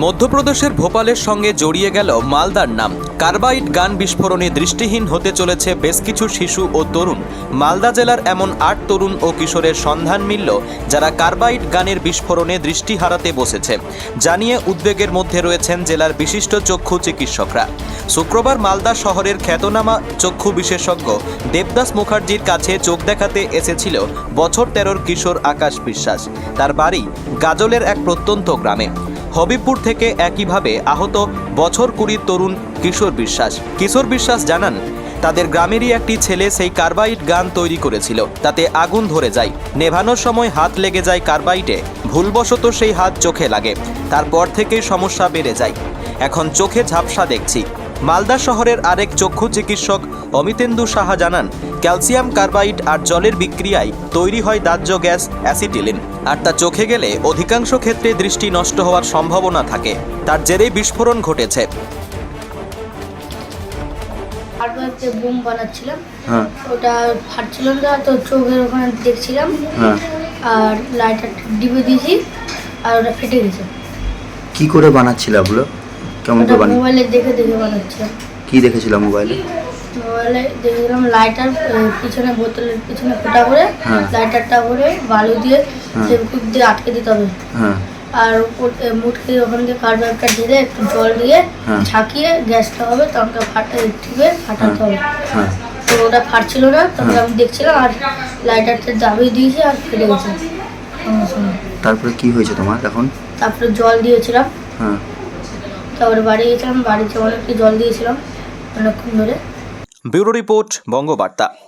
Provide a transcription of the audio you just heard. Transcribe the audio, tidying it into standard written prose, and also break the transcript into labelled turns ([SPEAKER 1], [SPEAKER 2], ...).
[SPEAKER 1] মধ্যপ্রদেশের ভোপালের সঙ্গে জড়িয়ে গেল মালদার নাম। কার্বাইড গান বিস্ফোরণে দৃষ্টিহীন হতে চলেছে বেশ কিছু শিশু ও তরুণ। মালদা জেলার এমন 8 তরুণ ও কিশোরের সন্ধান মিলল যারা কার্বাইড গানের বিস্ফোরণে দৃষ্টি হারাতে বসেছে, জানিয়ে উদ্বেগের মধ্যে রয়েছেন জেলার বিশিষ্ট চক্ষু চিকিৎসকরা। শুক্রবার মালদা শহরের খ্যাতনামা চক্ষু বিশেষজ্ঞ দেবদাস মুখার্জির কাছে চোখ দেখাতে এসেছিল বছর 13-র কিশোর আকাশ বিশ্বাস। তার বাড়ি গাজলের এক প্রত্যন্ত গ্রামে। হবিবপুর থেকে একইভাবে আহত বছর 20 তরুণ কিশোর বিশ্বাস জানান, তাদের গ্রামেরই একটি ছেলে সেই কার্বাইড গান তৈরি করেছিল। তাতে আগুন ধরে যায়, নেভানোর সময় হাত লেগে যায় কার্বাইডে, ভুলবশত সেই হাত চোখে লাগে। তারপর থেকেই সমস্যা বেড়ে যায়, এখন চোখে ঝাপসা দেখছি। মালদা শহরের আরেক চক্ষু চিকিৎসক অমিতেন্দু সাহা জানান, ক্যালসিয়াম কার্বাইড আর জলের বিক্রিয়ায় তৈরি হয় দাহ্য গ্যাস অ্যাসিটিলিন, আর তা চোখে গেলে অধিকাংশ ক্ষেত্রে দৃষ্টি নষ্ট হওয়ার সম্ভাবনা থাকে। তার জেরেই বিস্ফোরণ ঘটেছে।
[SPEAKER 2] বোম বানাচ্ছিলাম, ওটা ফাটছিল না, তো চোখের ওখানে দেখছিলাম, আর লাইটার ডিবে দিয়েছি আর ওটা ফেটে গেছে।
[SPEAKER 3] কি করে বানাচ্ছিল ওগুলো? কেমন করে বানিয়ে?
[SPEAKER 2] মোবাইলে দেখে দেখেছিলাম।
[SPEAKER 3] কি দেখেছিল মোবাইলে?
[SPEAKER 2] দেখেছিলাম লাইটার পিছনে, বোতলের পিছনে ফোটা করে লাইটারটা করে বালু দিয়ে ফেভিকুইক দিয়ে আটকে দিতে হবে, আর মুটকে ওখান দিয়ে কার্বাইডটা ঢেলে একটু জল দিয়ে ঝাঁকিয়ে গ্যাসটা হবে, তখন টিপে ফাটাতে হবে। তো ওটা ফাটছিল না, তখন আমি দেখছিলাম, আর লাইটারটা দাবিয়ে দিয়েছি আর ফেটে গেছে।
[SPEAKER 3] তারপরে কি হয়েছে তোমার এখন?
[SPEAKER 2] তারপরে জল দিয়েছিলাম, তারপরে বাড়ি গেছিলাম, বাড়িতে অনেকটা জল দিয়েছিলাম অনেকক্ষণ ধরে।
[SPEAKER 1] Bureau report, Bangabarta.